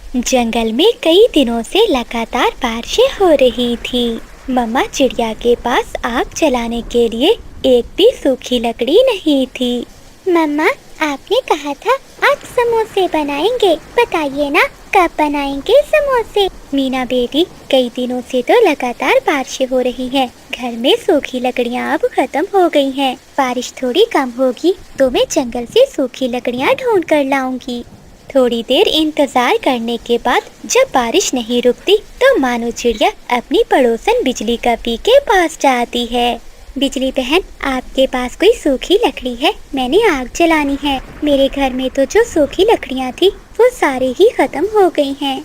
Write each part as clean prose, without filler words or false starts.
जंगल में कई दिनों से लगातार बारिशें हो रही थी। मम्मा चिड़िया के पास आग जलाने के लिए एक भी सूखी लकड़ी नहीं थी। मम्मा, आपने कहा था आज समोसे बनाएंगे, बताइए ना कब बनाएंगे समोसे। मीना बेटी, कई दिनों से तो लगातार बारिशें हो रही हैं। घर में सूखी लकड़ियाँ अब खत्म हो गई हैं। बारिश थोड़ी कम होगी तो मैं जंगल से सूखी लकड़ियाँ ढूंढ कर लाऊंगी। थोड़ी देर इंतजार करने के बाद जब बारिश नहीं रुकती तो मानो चिड़िया अपनी पड़ोसन बिजली कपी के पास जाती है। बिजली बहन, आपके पास कोई सूखी लकड़ी है? मैंने आग जलानी है। मेरे घर में तो जो सूखी लकड़ियाँ थी वो सारी ही खत्म हो गई हैं।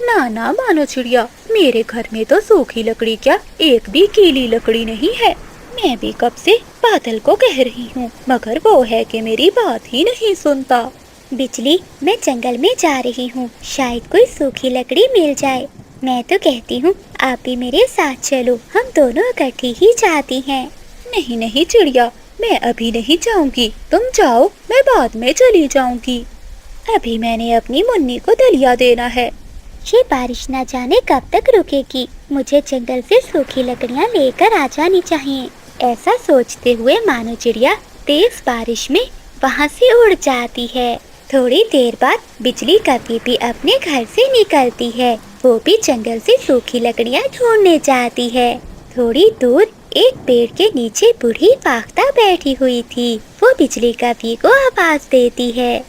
ना ना मानो चिड़िया, मेरे घर में तो सूखी लकड़ी क्या, एक भी गीली लकड़ी नहीं है। मैं भी कब से बादल को कह रही हूँ, मगर वो है कि मेरी बात ही नहीं सुनता। बिजली, मैं जंगल में जा रही हूँ, शायद कोई सूखी लकड़ी मिल जाए। मैं तो कहती हूँ आप भी मेरे साथ चलो, हम दोनों इकट्ठी ही जाती हैं। नहीं नहीं चिड़िया, मैं अभी नहीं जाऊंगी, तुम जाओ, मैं बाद में चली जाऊंगी। अभी मैंने अपनी मुन्नी को दलिया देना है। ये बारिश न जाने कब तक रुकेगी। मुझे जंगल से सूखी लकड़ियाँ लेकर आ जानी चाहिए। ऐसा सोचते हुए मानो चिड़िया तेज बारिश में वहाँ से उड़ जाती है। थोड़ी देर बाद बिजली कभी भी अपने घर से निकलती है। वो भी जंगल से सूखी लकड़ियाँ ढूंढने जाती है। थोड़ी दूर एक पेड़ के नीचे बूढ़ी फाख्ता बैठी हुई थी। वो बिजली कभी को आवाज देती है।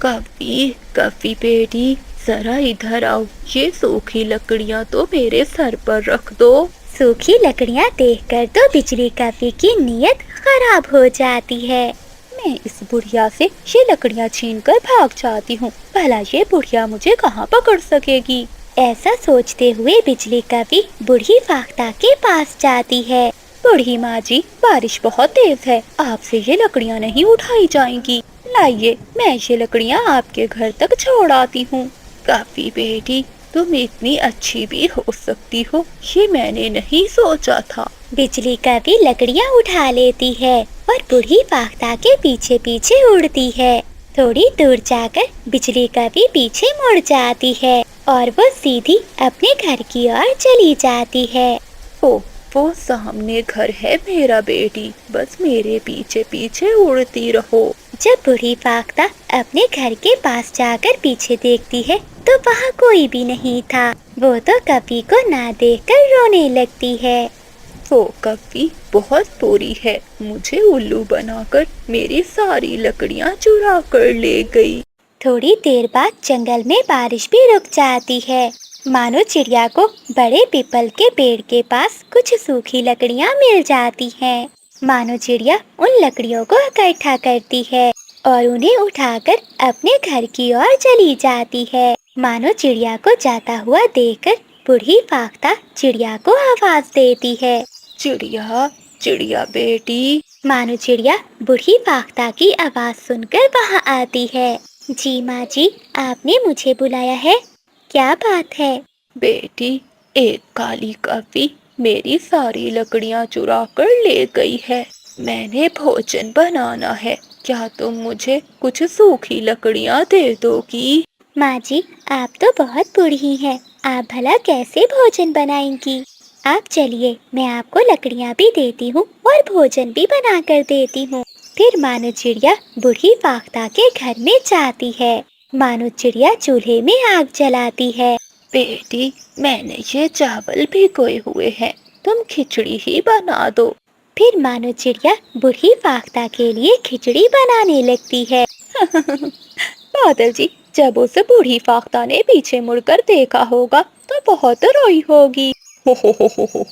कभी कभी बेटी, जरा इधर आओ, ये सूखी लकड़ियाँ तो मेरे सर पर रख दो। सूखी लकड़ियाँ देखकर तो बिजली कभी की नीयत खराब हो जाती है। मैं इस बुढ़िया से ये लकड़ियाँ छीनकर भाग जाती हूँ, भला ये बुढ़िया मुझे कहाँ पकड़ सकेगी। ऐसा सोचते हुए बिजली कभी बूढ़ी फाख्ता के पास जाती है। बूढ़ी माँ जी, बारिश बहुत तेज है, आपसे ये लकड़ियाँ नहीं उठाई जाएंगी। लाइए, मैं ये लकड़ियाँ आपके घर तक छोड़ आती हूँ। काफी बेटी, तुम इतनी अच्छी भी हो सकती हो, ये मैंने नहीं सोचा था। बिजली कभी लकड़ियाँ उठा लेती है और बूढ़ी फाख्ता के पीछे पीछे उड़ती है। थोड़ी दूर जाकर बिजली कभी पीछे मुड़ जाती है और वो सीधी अपने घर की ओर चली जाती है। वो सामने घर है मेरा बेटी, बस मेरे पीछे पीछे उड़ती रहो। जब बूढ़ी फाख्ता अपने घर के पास जाकर पीछे देखती है तो वहाँ कोई भी नहीं था। वो तो कभी को ना देखकर रोने लगती है। वो कभी बहुत बुरी है, मुझे उल्लू बनाकर मेरी सारी लकड़ियाँ चुरा कर ले गई। थोड़ी देर बाद जंगल में बारिश भी रुक जाती है। मानो चिड़िया को बड़े पीपल के पेड़ के पास कुछ सूखी लकड़ियाँ मिल जाती हैं। मानो चिड़िया उन लकड़ियों को इकट्ठा करती है और उन्हें उठाकर अपने घर की ओर चली जाती है। मानो चिड़िया को जाता हुआ देखकर बूढ़ी फाख्ता चिड़िया को आवाज देती है। चिड़िया, चिड़िया बेटी। मानो चिड़िया बूढ़ी फाख्ता की आवाज सुनकर वहाँ आती है। जी माँ जी, आपने मुझे बुलाया है, क्या बात है? बेटी, एक काली कभी मेरी सारी लकड़ियाँ चुरा कर ले गई है। मैंने भोजन बनाना है, क्या तुम मुझे कुछ सूखी लकड़ियाँ दे दोगी? माँ जी, आप तो बहुत बूढ़ी हैं, आप भला कैसे भोजन बनाएंगी? आप चलिए, मैं आपको लकड़ियाँ भी देती हूँ और भोजन भी बना कर देती हूँ। फिर मानो चिड़िया बूढ़ी फाख्ता के घर में जाती है। मानो चिड़िया चूल्हे में आग जलाती है। बेटी, मैंने ये चावल भिगोए हुए हैं, तुम खिचड़ी ही बना दो। फिर मानो चिड़िया बूढ़ी फाख्ता के लिए खिचड़ी बनाने लगती है। बादल जी, जब उस बूढ़ी फाख्ता ने पीछे मुड़कर देखा होगा तो बहुत रोई होगी। हो,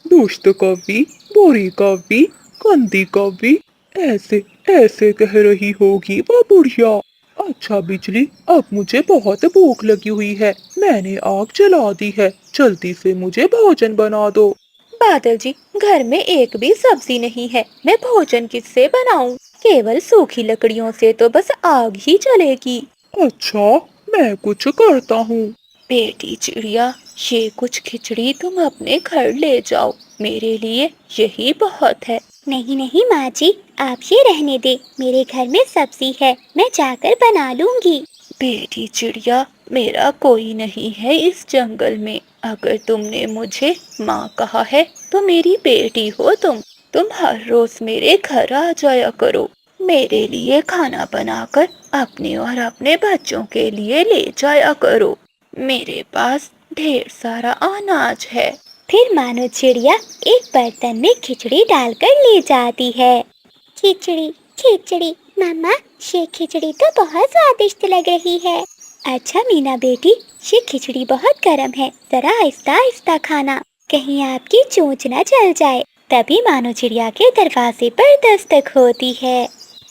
दुष्ट कवि, बुरी कवि, गंदी कवि, ऐसे ऐसे कह रही होगी वो बुढ़िया। अच्छा बिजली, अब मुझे बहुत भूख लगी हुई है, मैंने आग जला दी है, जल्दी से मुझे भोजन बना दो। बादल जी, घर में एक भी सब्जी नहीं है, मैं भोजन किससे बनाऊं? केवल सूखी लकड़ियों से तो बस आग ही जलेगी। अच्छा, मैं कुछ करता हूँ। बेटी चिड़िया, ये कुछ खिचड़ी तुम अपने घर ले जाओ, मेरे लिए यही बहुत है। नहीं नहीं माँ जी, आप ये रहने दे, मेरे घर में सब्जी है, मैं जाकर बना लूंगी। बेटी चिड़िया, मेरा कोई नहीं है इस जंगल में। अगर तुमने मुझे माँ कहा है तो मेरी बेटी हो तुम हर रोज मेरे घर आ जाया करो। मेरे लिए खाना बनाकर अपने और अपने बच्चों के लिए ले जाया करो। मेरे पास ढेर सारा अनाज है। फिर मानो चिड़िया एक बर्तन में खिचड़ी डालकर ले जाती है। खिचड़ी खिचड़ी मम्मा, ये खिचड़ी तो बहुत स्वादिष्ट लग रही है। अच्छा मीना बेटी, ये खिचड़ी बहुत गर्म है, जरा आहिस्ता आहिस्ता खाना, कहीं आपकी चोंच न जल जाए। तभी मानो चिड़िया के दरवाजे पर दस्तक होती है।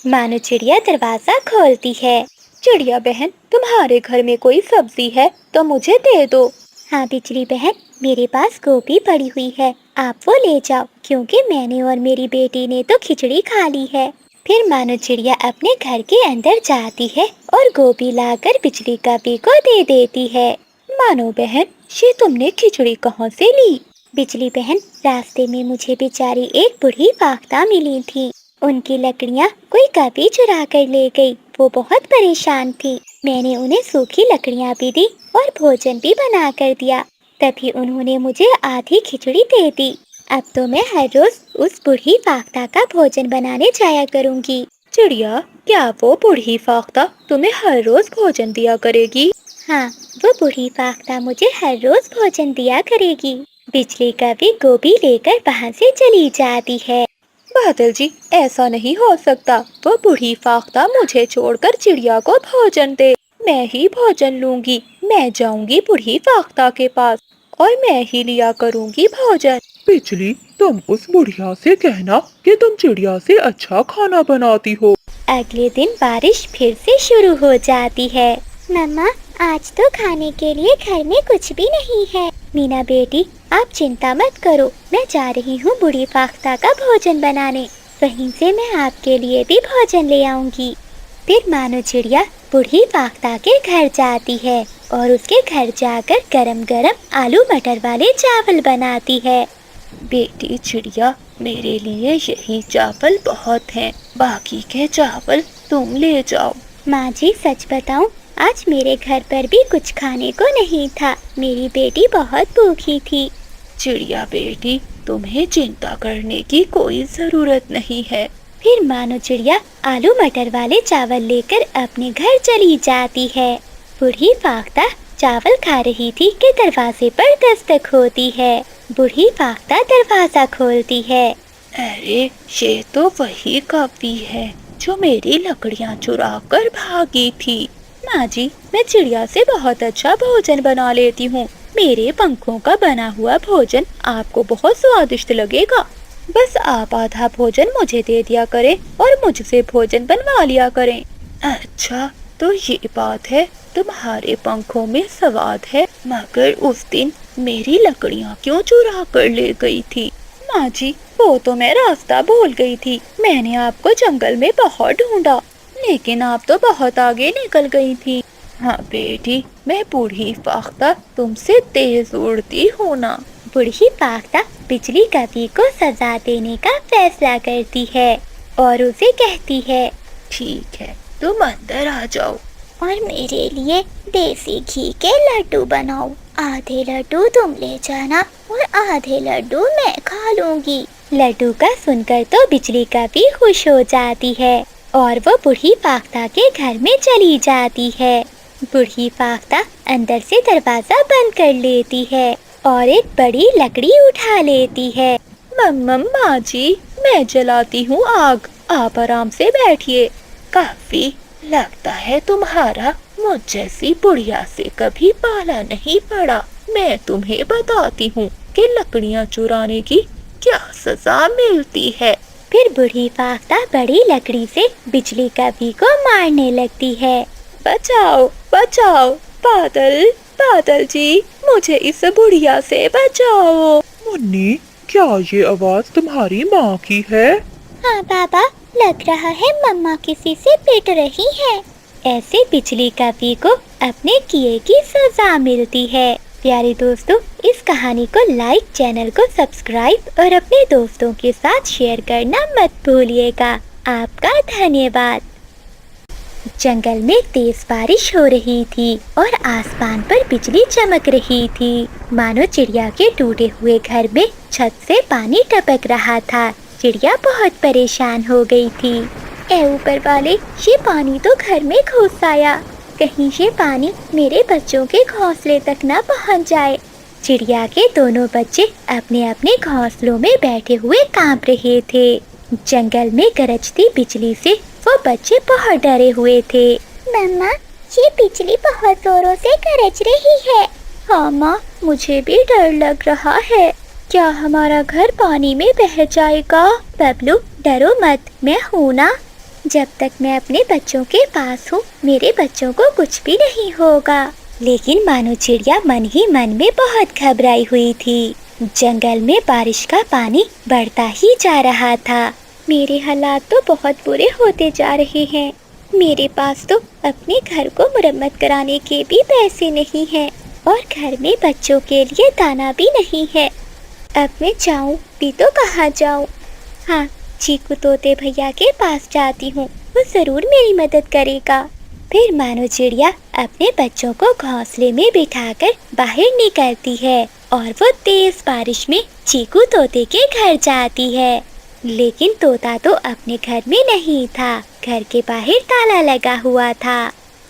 मानो चिड़िया दरवाजा खोलती है। चिड़िया बहन, तुम्हारे घर में कोई सब्जी है तो मुझे दे दो। हाँ बिजली बहन, मेरे पास गोभी पड़ी हुई है, आप वो ले जाओ, क्योंकि मैंने और मेरी बेटी ने तो खिचड़ी खा ली है। फिर मानो चिड़िया अपने घर के अंदर जाती है और गोभी लाकर बिजली कपी को दे देती है। मानो बहन, ये तुमने खिचड़ी कहाँ से ली? बिजली बहन, रास्ते में मुझे बेचारी एक बूढ़ी फाख्ता मिली थी। उनकी लकड़ियाँ कोई कभी चुरा कर ले गई। वो बहुत परेशान थी। मैंने उन्हें सूखी लकड़ियाँ भी दी और भोजन भी बना कर दिया। तभी उन्होंने मुझे आधी खिचड़ी दे दी। अब तो मैं हर रोज उस बूढ़ी फाख्ता का भोजन बनाने जाया करूँगी। चिड़िया, क्या वो बूढ़ी फाख्ता तुम्हें हर रोज भोजन दिया करेगी? हाँ, वो बूढ़ी फाख्ता मुझे हर रोज भोजन दिया करेगी। बिजली कभी गोभी लेकर वहाँ से चली जाती है। बादल जी, ऐसा नहीं हो सकता। वो बूढ़ी फाख्ता मुझे छोड़कर चिड़िया को भोजन दे। मैं ही भोजन लूंगी। मैं जाऊंगी बूढ़ी फाख्ता के पास और मैं ही लिया करूंगी भोजन। बिजली, तुम उस बुढ़िया से कहना कि तुम चिड़िया से अच्छा खाना बनाती हो। अगले दिन बारिश फिर से शुरू हो जाती है। मम्मा, आज तो खाने के लिए घर में कुछ भी नहीं है। मीना बेटी, आप चिंता मत करो, मैं जा रही हूँ बूढ़ी फाख्ता का भोजन बनाने। वहीं से मैं आपके लिए भी भोजन ले आऊंगी। फिर मानो चिड़िया बूढ़ी फाख्ता के घर जाती है और उसके घर जाकर गरम गरम आलू मटर वाले चावल बनाती है। बेटी चिड़िया, मेरे लिए यही चावल बहुत हैं। बाकी के चावल तुम ले जाओ। माँ जी, सच बताऊं, आज मेरे घर पर भी कुछ खाने को नहीं था। मेरी बेटी बहुत भूखी थी। चिड़िया बेटी, तुम्हें चिंता करने की कोई जरूरत नहीं है। फिर मानो चिड़िया आलू मटर वाले चावल लेकर अपने घर चली जाती है। बूढ़ी फाख्ता चावल खा रही थी कि दरवाजे पर दस्तक होती है। बूढ़ी फाख्ता दरवाजा खोलती है। अरे, ये तो वही कपी है जो मेरी लकड़ियाँ चुरा कर भागी थी। माँ जी, मैं चिड़िया से बहुत अच्छा भोजन बना लेती हूँ। मेरे पंखों का बना हुआ भोजन आपको बहुत स्वादिष्ट लगेगा। बस आप आधा भोजन मुझे दे दिया करें और मुझसे भोजन बनवा लिया करें। अच्छा, तो ये बात है, तुम्हारे पंखों में स्वाद है, मगर उस दिन मेरी लकड़ियाँ क्यों चुरा कर ले गई थी? माँ जी, वो तो मैं रास्ता भूल गई थी। मैंने आपको जंगल में बहुत ढूंढा, लेकिन आप तो बहुत आगे निकल गई थी। हाँ बेटी, मैं बूढ़ी फाख्ता तुमसे तेज उड़ती हूँ ना। बूढ़ी फाख्ता बिजली कपी को सजा देने का फैसला करती है और उसे कहती है, ठीक है, तुम अंदर आ जाओ और मेरे लिए देसी घी के लड्डू बनाओ। आधे लड्डू तुम ले जाना और आधे लड्डू मैं खा लूंगी। लड्डू का सुनकर तो बिजली कपी खुश हो जाती है और वो बूढ़ी फाख्ता के घर में चली जाती है। बूढ़ी फाख्ता अंदर से दरवाजा बंद कर लेती है और एक बड़ी लकड़ी उठा लेती है। माँ जी, मैं जलाती हूँ आग, आप आराम से बैठिए। काफी लगता है तुम्हारा मुझ जैसी बुढ़िया से कभी पाला नहीं पड़ा। मैं तुम्हें बताती हूँ कि लकड़ियाँ चुराने की क्या सजा मिलती है। फिर बूढ़ी फाख्ता बड़ी लकड़ी से बिजली कपी को मारने लगती है। बचाओ बचाओ, बादल जी, मुझे इस बुढ़िया से बचाओ। मुन्नी, क्या ये आवाज तुम्हारी माँ की है? हाँ बाबा, लग रहा है मम्मा किसी से पिट रही है। ऐसे बिजली कपी को अपने किए की सजा मिलती है। प्यारे दोस्तों, इस कहानी को लाइक, चैनल को सब्सक्राइब और अपने दोस्तों के साथ शेयर करना मत भूलिएगा। आपका धन्यवाद। जंगल में तेज बारिश हो रही थी और आसमान पर बिजली चमक रही थी। मानो चिड़िया के टूटे हुए घर में छत से पानी टपक रहा था। चिड़िया बहुत परेशान हो गई थी। ऐ ऊपर वाले, ये पानी तो घर में घुस आया, कहीं ये पानी मेरे बच्चों के घोंसले तक न पहुंच जाए। चिड़िया के दोनों बच्चे अपने अपने घोंसलों में बैठे हुए कांप रहे थे। जंगल में गरजती बिजली से वो बच्चे बहुत डरे हुए थे। मम्मा, ये बिजली बहुत जोरों से गरज रही है। हाँ माँ, मुझे भी डर लग रहा है। क्या हमारा घर पानी में बह जाएगा? बबलू, डरो मत, मैं हूँ ना। जब तक मैं अपने बच्चों के पास हूँ, मेरे बच्चों को कुछ भी नहीं होगा। लेकिन मानो चिड़िया मन ही मन में बहुत घबराई हुई थी। जंगल में बारिश का पानी बढ़ता ही जा रहा था। मेरे हालात तो बहुत बुरे होते जा रहे हैं। मेरे पास तो अपने घर को मरम्मत कराने के भी पैसे नहीं हैं और घर में बच्चों के लिए दाना भी नहीं है। अब मैं जाऊं भी तो कहाँ जाऊं? हाँ, चीकू तोते भैया के पास जाती हूँ, वो जरूर मेरी मदद करेगा। फिर मानो चिड़िया अपने बच्चों को घोंसले में बिठाकर बाहर निकलती है और वो तेज बारिश में चीकू तोते के घर जाती है। लेकिन तोता तो अपने घर में नहीं था, घर के बाहर ताला लगा हुआ था।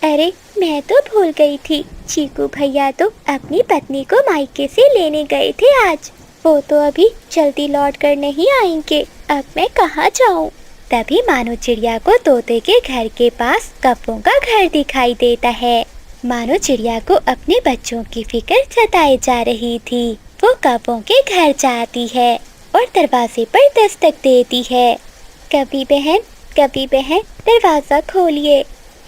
अरे, मैं तो भूल गई थी, चीकू भैया तो अपनी पत्नी को मायके से लेने गए थे आज। वो तो अभी जल्दी लौट कर नहीं आएंगे। अब मैं कहाँ जाऊँ? तभी मानो चिड़िया को तोते के घर के पास कौवों का घर दिखाई देता है। मानो चिड़िया को अपने बच्चों की फिक्र सताई जा रही थी। वो कौवों के घर जाती है और दरवाजे पर दस्तक देती है। कभी बहन, दरवाजा खोलिए।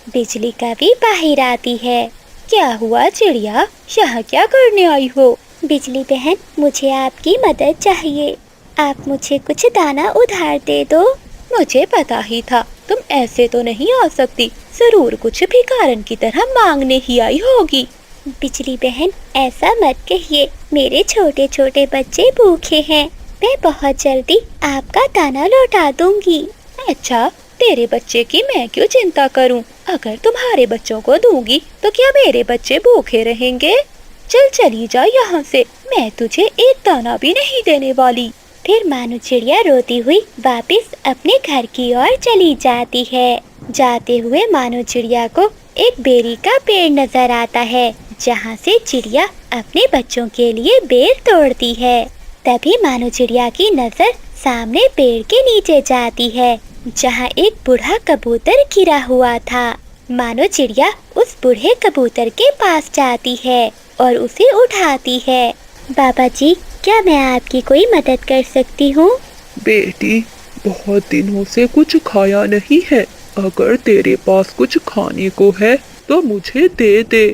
बिजली कभी बाहर आती है। क्या हुआ चिड़िया, यहाँ क्या करने आई हो? बिजली बहन, मुझे आपकी मदद चाहिए। आप मुझे कुछ दाना उधार दे दो। मुझे पता ही था, तुम ऐसे तो नहीं आ सकती, जरूर कुछ भिखारन की तरह मांगने ही आई होगी। बिजली बहन, ऐसा मत कहिए, मेरे छोटे छोटे बच्चे भूखे हैं। मैं बहुत जल्दी आपका दाना लौटा दूंगी। अच्छा, तेरे बच्चे की मैं क्यों चिंता करूं? अगर तुम्हारे बच्चों को दूंगी तो क्या मेरे बच्चे भूखे रहेंगे? चल चली जा यहाँ से, मैं तुझे एक दाना भी नहीं देने वाली। फिर मानो चिड़िया रोती हुई वापस अपने घर की ओर चली जाती है। जाते हुए मानो चिड़िया को एक बेरी का पेड़ नजर आता है, जहाँ से चिड़िया अपने बच्चों के लिए बेर तोड़ती है। तभी मानो चिड़िया की नजर सामने पेड़ के नीचे जाती है, जहाँ एक बूढ़ा कबूतर गिरा हुआ था। मानो चिड़िया उस बूढ़े कबूतर के पास जाती है और उसे उठाती है। बाबा जी, क्या मैं आपकी कोई मदद कर सकती हूँ? बेटी, बहुत दिनों से कुछ खाया नहीं है, अगर तेरे पास कुछ खाने को है तो मुझे दे दे।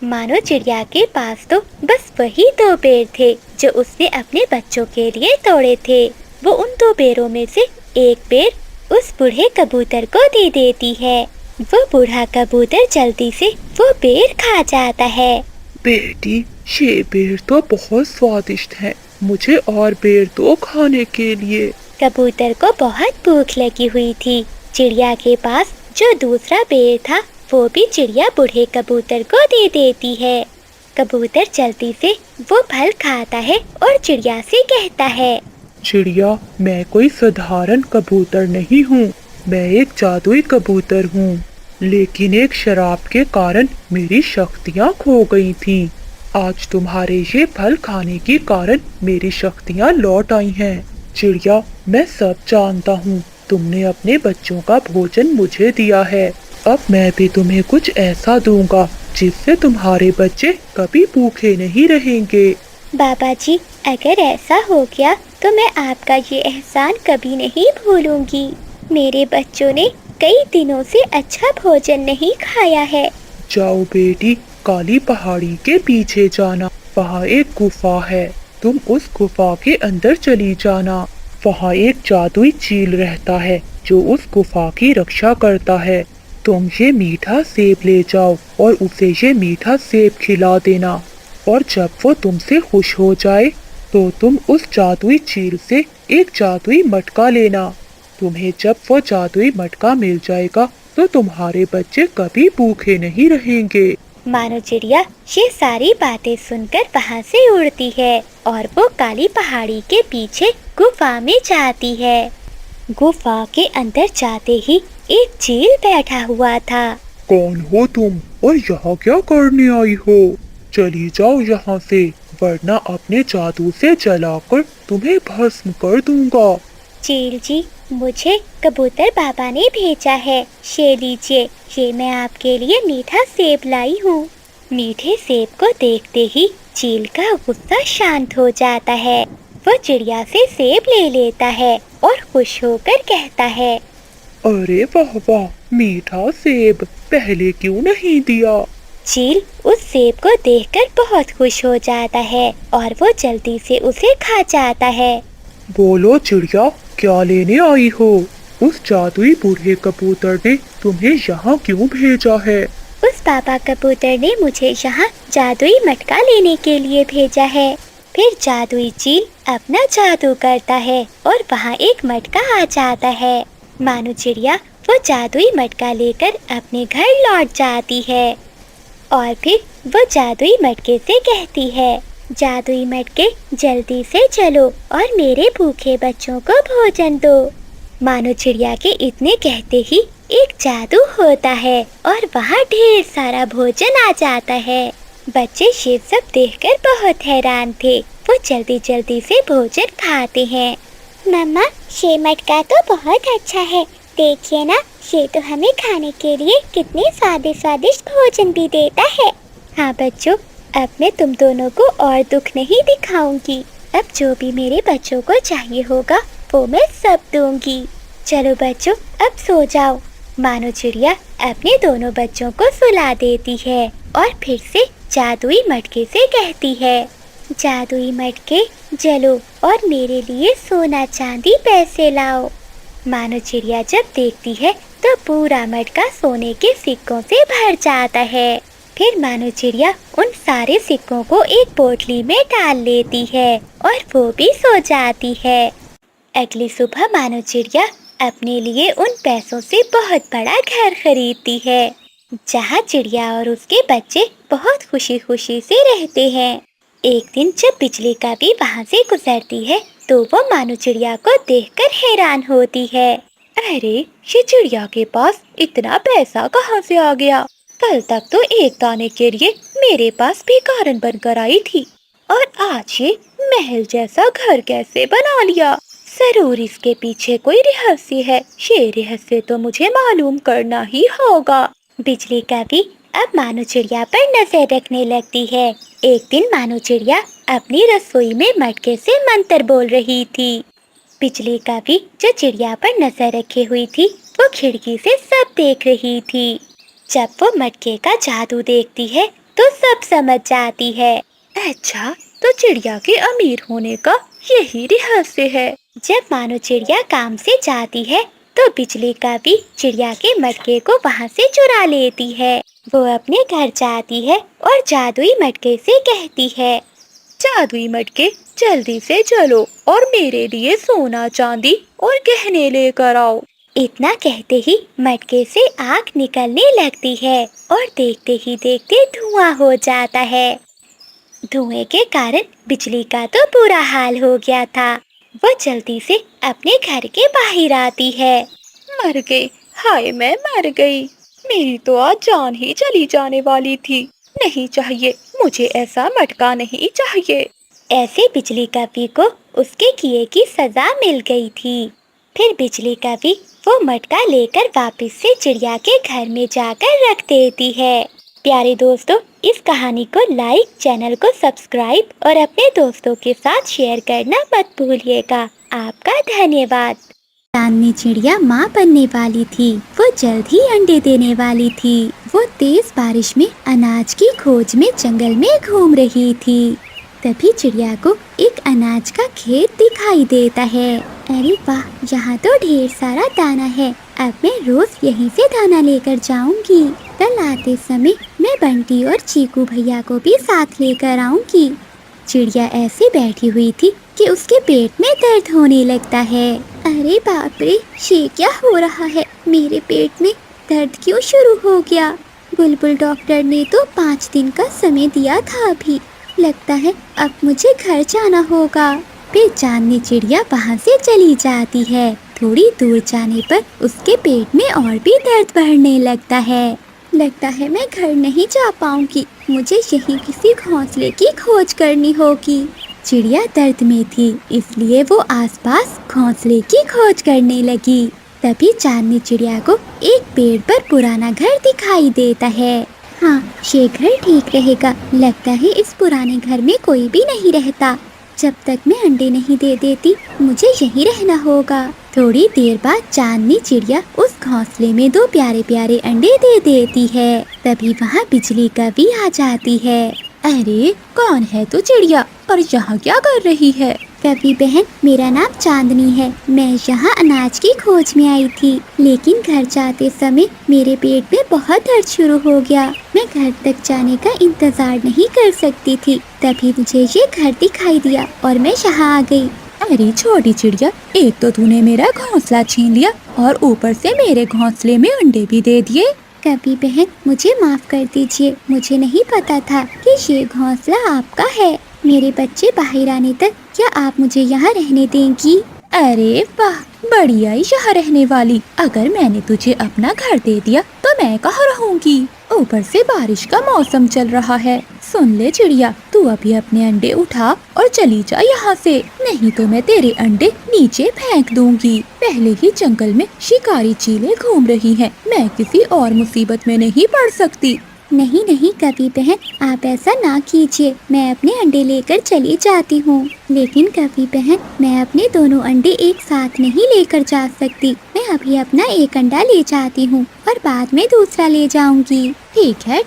मानो चिड़िया के पास तो बस वही 2 बेर थे जो उसने अपने बच्चों के लिए तोड़े थे। वो उन 2 बेरों में से एक बेर उस बूढ़े कबूतर को दे देती है। वो बूढ़ा कबूतर जल्दी से वो बेर खा जाता है। बेटी, ये बेर तो बहुत स्वादिष्ट है, मुझे और बेर दो खाने के लिए। कबूतर को बहुत भूख लगी हुई थी। चिड़िया के पास जो दूसरा बेर था वो भी चिड़िया बूढ़े कबूतर को दे देती है। कबूतर जल्दी से वो फल खाता है और चिड़िया से कहता है, चिड़िया, मैं कोई साधारण कबूतर नहीं हूँ, मैं एक जादुई कबूतर हूँ। लेकिन एक शराब के कारण मेरी शक्तियाँ खो गई थीं। आज तुम्हारे ये फल खाने के कारण मेरी शक्तियाँ लौट आई हैं। चिड़िया, मैं सब जानता हूँ, तुमने अपने बच्चों का भोजन मुझे दिया है, अब मैं भी तुम्हें कुछ ऐसा दूंगा जिससे तुम्हारे बच्चे कभी भूखे नहीं रहेंगे। बाबा जी, अगर ऐसा हो गया तो मैं आपका ये एहसान कभी नहीं भूलूंगी। मेरे बच्चों ने कई दिनों से अच्छा भोजन नहीं खाया है। जाओ बेटी, काली पहाड़ी के पीछे जाना, वहाँ एक गुफा है, तुम उस गुफा के अंदर चली जाना। वहाँ एक जादुई चील रहता है जो उस गुफा की रक्षा करता है। तुम ये मीठा सेब ले जाओ और उसे ये मीठा सेब खिला देना, और जब वो तुमसे खुश हो जाए तो तुम उस जादुई चील से एक जादुई मटका लेना। तुम्हें जब वो जादुई मटका मिल जाएगा तो तुम्हारे बच्चे कभी भूखे नहीं रहेंगे। मानो चिड़िया ये सारी बातें सुनकर वहाँ से उड़ती है और वो काली पहाड़ी के पीछे गुफा में जाती है। गुफा के अंदर जाते ही एक चील बैठा हुआ था। कौन हो तुम और यहाँ क्या करने आई हो? चली जाओ यहाँ से, वरना अपने जादू से जलाकर तुम्हें भस्म कर दूंगा। चील जी, मुझे कबूतर बाबा ने भेजा है, ये लीजिए, ये मैं आपके लिए मीठा सेब लाई हूँ। मीठे सेब को देखते ही चील का गुस्सा शांत हो जाता है। वो चिड़िया से सेब ले लेता है और खुश होकर कहता है, अरे वाह वाह, मीठा सेब, पहले क्यों नहीं दिया? चील उस सेब को देखकर बहुत खुश हो जाता है और वो जल्दी से उसे खा जाता है। बोलो चिड़िया, क्या लेने आई हो? उस जादुई बूढ़े कबूतर ने तुम्हें यहाँ क्यों भेजा है? उस बाबा कबूतर ने मुझे यहाँ जादुई मटका लेने के लिए भेजा है। फिर जादुई चील अपना जादू करता है और वहाँ एक मटका आ जाता है। मानो चिड़िया वो जादुई मटका लेकर अपने घर लौट जाती है और फिर वो जादुई मटके से कहती है, जादुई मटके, जल्दी से चलो और मेरे भूखे बच्चों को भोजन दो। मानो चिड़िया के इतने कहते ही एक जादू होता है और वहाँ ढेर सारा भोजन आ जाता है। बच्चे ये सब देखकर बहुत हैरान थे। वो जल्दी जल्दी से भोजन खाते हैं। मम्मा, ये मटका तो बहुत अच्छा है, देखिए ना, ये तो हमें खाने के लिए कितने स्वादिष्ट भोजन भी देता है। हाँ बच्चों, अब मैं तुम दोनों को और दुख नहीं दिखाऊंगी। अब जो भी मेरे बच्चों को चाहिए होगा वो मैं सब दूंगी। चलो बच्चों, अब सो जाओ। मानो चिड़िया अपने दोनों बच्चों को सुला देती है और फिर से जादुई मटके से कहती है, जादुई मटके, जलो और मेरे लिए सोना चांदी पैसे लाओ। मानो चिड़िया जब देखती है तो पूरा मटका सोने के सिक्कों से भर जाता है। फिर मानो चिड़िया उन सारे सिक्कों को एक पोटली में डाल लेती है और वो भी सो जाती है। अगली सुबह मानो चिड़िया अपने लिए उन पैसों से बहुत बड़ा घर खरीदती है, जहाँ चिड़िया और उसके बच्चे बहुत खुशी खुशी से रहते हैं। एक दिन जब बिजली का भी वहाँ से गुजरती है तो वो मानो चिड़िया को देखकर हैरान होती है। अरे, ये चिड़िया के पास इतना पैसा कहाँ से आ गया? कल तक तो एक दाने के लिए मेरे पास भी कारण बनकर आई थी और आज ये महल जैसा घर कैसे बना लिया? जरूर इसके पीछे कोई रहस्य है। ये रहस्य तो मुझे मालूम करना ही होगा। बिजली का भी अब मानो चिड़िया पर नजर रखने लगती है। एक दिन मानो चिड़िया अपनी रसोई में मटके से मंत्र बोल रही थी। बिजली का भी जो चिड़िया पर नजर रखे हुई थी वो खिड़की से सब देख रही थी। जब वो मटके का जादू देखती है तो सब समझ जाती है। अच्छा, तो चिड़िया के अमीर होने का यही रहस्य है। जब मानो चिड़िया काम से जाती है तो बिजली का भी चिड़िया के मटके को वहाँ से चुरा लेती है। वो अपने घर जाती है और जादुई मटके से कहती है, जादुई मटके, जल्दी से चलो और मेरे लिए सोना चांदी और गहने लेकर आओ। इतना कहते ही मटके से आग निकलने लगती है और देखते ही देखते धुआं हो जाता है। धुएं के कारण बिजली का तो बुरा हाल हो गया था। वो जल्दी से अपने घर के बाहर आती है। मर गई, हाय मैं मर गई। मेरी तो आज जान ही चली जाने वाली थी। नहीं चाहिए, मुझे ऐसा मटका नहीं चाहिए। ऐसे बिजली कवि को उसके किए की सजा मिल गई थी। फिर बिजली कवि वो मटका लेकर वापस से चिड़िया के घर में जाकर रख देती है। प्यारे दोस्तों, इस कहानी को लाइक, चैनल को सब्सक्राइब और अपने दोस्तों के साथ शेयर करना मत भूलिएगा। आपका धन्यवाद। चांदनी चिड़िया माँ बनने वाली थी। वो जल्द ही अंडे देने वाली थी। वो तेज बारिश में अनाज की खोज में जंगल में घूम रही थी। तभी चिड़िया को एक अनाज का खेत दिखाई देता है। अरे वाह, यहाँ तो ढेर सारा दाना है। अब मैं रोज यहीं से दाना लेकर जाऊंगी। कल आते समय मैं बंटी और चीकू भैया को भी साथ लेकर आऊंगी। चिड़िया ऐसे बैठी हुई थी कि उसके पेट में दर्द होने लगता है। अरे बाप रे, ये क्या हो रहा है? मेरे पेट में दर्द क्यों शुरू हो गया? बुलबुल डॉक्टर ने तो 5 दिन का समय दिया था अभी। लगता है अब मुझे घर जाना होगा। फिर चांदनी चिड़िया वहाँ से चली जाती है। थोड़ी दूर जाने पर उसके पेट में और भी दर्द बढ़ने लगता है। लगता है मैं घर नहीं जा पाऊंगी। मुझे यहीं किसी घोंसले की खोज करनी होगी। चिड़िया दर्द में थी, इसलिए वो आसपास घोंसले की खोज करने लगी। तभी चांदनी चिड़िया को एक पेड़ पर पुराना घर दिखाई देता है। हाँ, ये घर ठीक रहेगा। लगता है इस पुराने घर में कोई भी नहीं रहता। जब तक मैं अंडे नहीं दे देती, मुझे यहीं रहना होगा। थोड़ी देर बाद चांदनी चिड़िया उस घोंसले में 2 प्यारे प्यारे अंडे दे देती है। तभी वहाँ बिजली कभी आ जाती है। अरे कौन है तू चिड़िया, और यहाँ क्या कर रही है? कभी बहन, मेरा नाम चांदनी है। मैं यहाँ अनाज की खोज में आई थी, लेकिन घर जाते समय मेरे पेट में बहुत दर्द शुरू हो गया। मैं घर तक जाने का इंतजार नहीं कर सकती थी। तभी मुझे ये घर दिखाई दिया और मैं यहाँ आ गई। अरे छोटी चिड़िया, एक तो तूने मेरा घोंसला छीन लिया और ऊपर से मेरे घोंसले में अंडे भी दे दिए। कभी बहन, मुझे माफ कर दीजिए। मुझे नहीं पता था कि ये घोंसला आपका है। मेरे बच्चे बाहर आने तक क्या आप मुझे यहाँ रहने देंगी? अरे वाह, बढ़िया ही यहाँ रहने वाली। अगर मैंने तुझे अपना घर दे दिया तो मैं कहाँ रहूंगी? ऊपर से बारिश का मौसम चल रहा है। सुन ले चिड़िया, तू अभी अपने अंडे उठा और चली जा यहाँ से, नहीं तो मैं तेरे अंडे नीचे फेंक दूंगी। पहले ही जंगल में शिकारी चीलें घूम रही हैं। मैं किसी और मुसीबत में नहीं पड़ सकती। नहीं नहीं कभी बहन, आप ऐसा ना कीजिए। मैं अपने अंडे लेकर चली जाती हूँ। लेकिन कभी बहन, मैं अपने दोनों अंडे एक साथ नहीं लेकर जा सकती। मैं अभी अपना एक अंडा ले जाती हूँ और बाद में दूसरा ले जाऊंगी। ठीक है,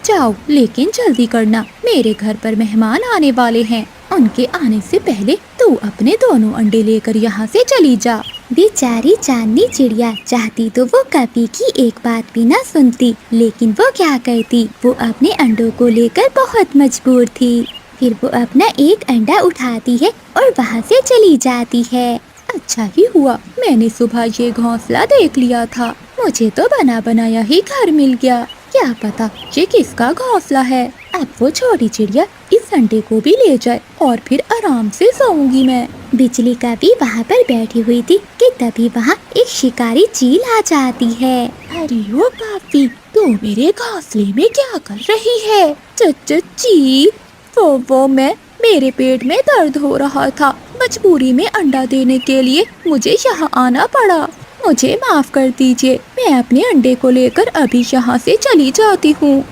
जाओ, लेकिन जल्दी करना। मेरे घर पर मेहमान आने वाले हैं। उनके आने से पहले तू अपने दोनों अंडे लेकर यहाँ से चली जा। बेचारी चांदनी चिड़िया चाहती तो वो कभी की एक बात भी ना सुनती, लेकिन वो क्या करती, वो अपने अंडों को लेकर बहुत मजबूर थी। फिर वो अपना एक अंडा उठाती है और वहाँ से चली जाती है। अच्छा ही हुआ मैंने सुबह ये घोंसला देख लिया था। मुझे तो बना बनाया ही घर मिल गया। क्या पता ये किसका घोंसला है। अब वो छोटी चिड़िया इस अंडे को भी ले जाए और फिर आराम से सोऊंगी मैं। बिजली का भी वहाँ पर बैठी हुई थी कि तभी वहाँ एक शिकारी चील आ जाती है। अरे ओ काफी, तू मेरे घोंसले में क्या कर रही है? चील, वो मैं, मेरे पेट में दर्द हो रहा था। मजबूरी में अंडा देने के लिए मुझे यहाँ आना पड़ा। मुझे माफ कर दीजिए। मैं अपने अंडे को लेकर अभी यहाँ से चली जाती हूँ।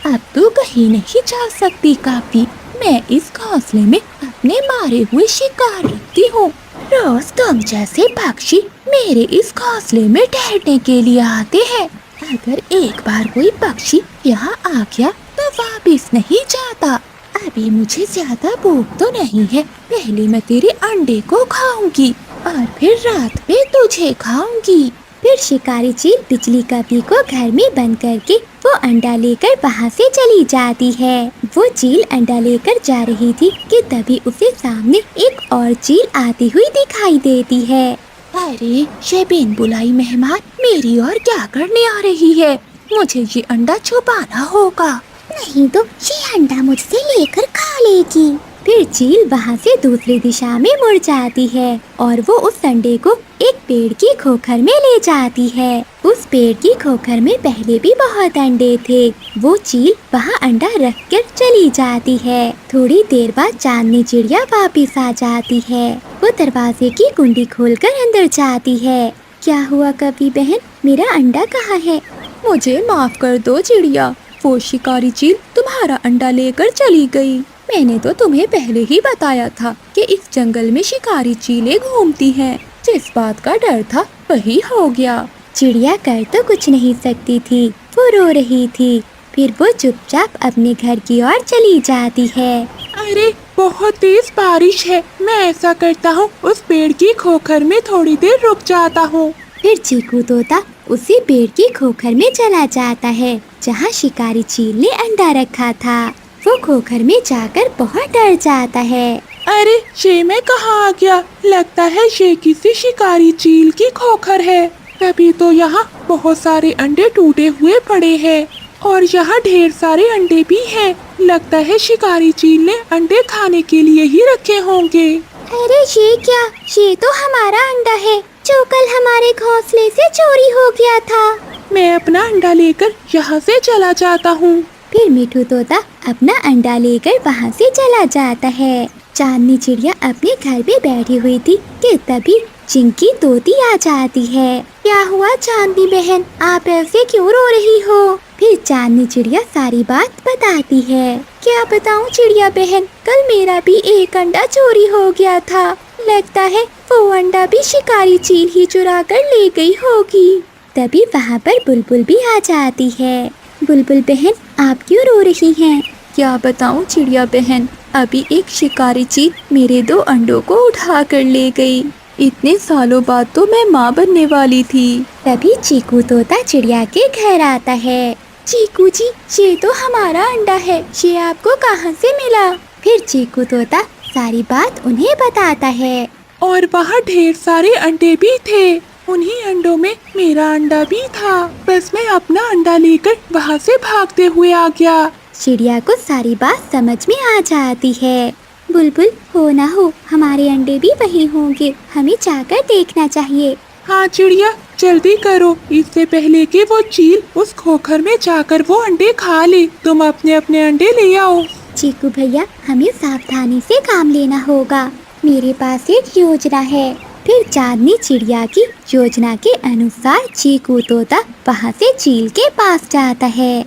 अब तू कहीं नहीं जा सकती काफी। मैं इस घोंसले में अपने मारे हुए शिकार रखती हूँ। रोज तुम जैसे पक्षी मेरे इस घोंसले में ठहरने के लिए आते हैं। अगर एक बार कोई पक्षी यहाँ आ गया तो वापस नहीं जाता। अभी मुझे ज्यादा भूख तो नहीं है। पहले मैं तेरे अंडे को खाऊंगी और फिर रात में तुझे खाऊंगी। फिर शिकारी चील बिजली कभी को घर में बंद करके वो अंडा लेकर वहाँ से चली जाती है। वो चील अंडा लेकर जा रही थी कि तभी उसे सामने एक और चील आती हुई दिखाई देती है। अरे ये बिन बुलाई मेहमान मेरी और क्या करने आ रही है? मुझे ये अंडा छुपाना होगा, नहीं तो ये अंडा मुझसे लेकर खा लेगी। फिर चील वहाँ से दूसरी दिशा में मुड़ जाती है और वो उस अंडे को एक पेड़ की खोखर में ले जाती है। उस पेड़ की खोखर में पहले भी बहुत अंडे थे। वो चील वहाँ अंडा रख कर चली जाती है। थोड़ी देर बाद चांदनी चिड़िया वापस आ जाती है। वो दरवाजे की कुंडी खोलकर अंदर जाती है। क्या हुआ कभी बहन, मेरा अंडा कहाँ है? मुझे माफ कर दो चिड़िया, वो शिकारी चील तुम्हारा अंडा लेकर चली गई। मैंने तो तुम्हें पहले ही बताया था कि इस जंगल में शिकारी चीलें घूमती हैं। जिस बात का डर था वही हो गया। चिड़िया कर तो कुछ नहीं सकती थी, वो रो रही थी। फिर वो चुपचाप अपने घर की ओर चली जाती है। अरे बहुत तेज बारिश है। मैं ऐसा करता हूँ, उस पेड़ की खोखर में थोड़ी देर रुक जाता हूँ। फिर चीकू तोता उसी पेड़ की खोखर में चला जाता है जहाँ शिकारी चील ने अंडा रखा था। वो खोखर में जाकर बहुत डर जाता है। अरे ये मैं कहाँ आ गया? लगता है ये किसी शिकारी चील की खोखर है। तभी तो यहाँ बहुत सारे अंडे टूटे हुए पड़े हैं और यहाँ ढेर सारे अंडे भी हैं। लगता है शिकारी चील ने अंडे खाने के लिए ही रखे होंगे। अरे ये क्या, ये तो हमारा अंडा है जो कल हमारे घोंसले से चोरी हो गया था। मैं अपना अंडा लेकर यहाँ से चला जाता हूँ। फिर मिठू तोता अपना अंडा लेकर वहाँ से चला जाता है। चांदनी चिड़िया अपने घर पे बैठी हुई थी कि तभी चिंकी तोती आ जाती है। क्या हुआ चांदनी बहन, आप ऐसे क्यों रो रही हो? फिर चांदनी चिड़िया सारी बात बताती है। क्या बताऊं चिड़िया बहन, कल मेरा भी एक अंडा चोरी हो गया था। लगता है वो अंडा भी शिकारी चील ही चुरा कर ले गई होगी। तभी वहाँ पर बुलबुल भी आ जाती है। बुलबुल बहन, आप क्यों रो रही हैं? क्या बताऊं चिड़िया बहन, अभी एक शिकारी चील मेरे 2 अंडों को उठा कर ले गई। इतने सालों बाद तो मैं माँ बनने वाली थी। तभी चीकू तोता चिड़िया के घर आता है। चीकू जी, ये तो हमारा अंडा है, ये आपको कहाँ से मिला? फिर चीकू तोता सारी बात उन्हें बताता है। और वहाँ ढेर सारे अंडे भी थे, उन्हीं अंडों में मेरा अंडा भी था। बस मैं अपना अंडा लेकर वहाँ से भागते हुए आ गया। चिड़िया को सारी बात समझ में आ जाती है। बुलबुल, हो ना हो हमारे अंडे भी वही होंगे, हमें जाकर देखना चाहिए। हाँ चिड़िया, जल्दी करो, इससे पहले कि वो चील उस खोखर में जाकर वो अंडे खा ले। तुम अपने अपने अंडे ले आओ। चीकू भैया, हमें सावधानी से काम लेना होगा। मेरे पास एक योजना है। फिर चांदनी चिड़िया की योजना के अनुसार चीकू तोता वहाँ से चील के पास जाता है।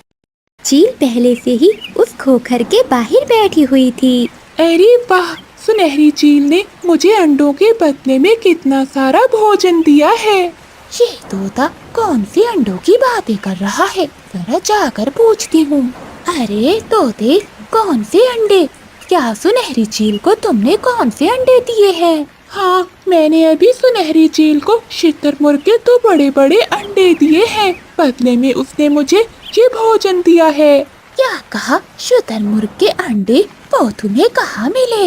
चील पहले से ही उस खोखर के बाहर बैठी हुई थी। अरे वाह, सुनहरी चील ने मुझे अंडों के बदले में कितना सारा भोजन दिया है। ये तोता कौन सी अंडों की बातें कर रहा है, जरा जाकर पूछती हूँ। अरे तोते, कौन से अंडे? क्या सुनहरी चील को तुमने कौन से अंडे दिए हैं? हाँ, मैंने अभी सुनहरी चील को शुतुरमुर्ग के 2 बड़े बड़े अंडे दिए हैं। बदले में उसने मुझे ये भोजन दिया है। क्या कहा? शुतुरमुर्ग के अंडे? वो तुम्हें कहाँ मिले?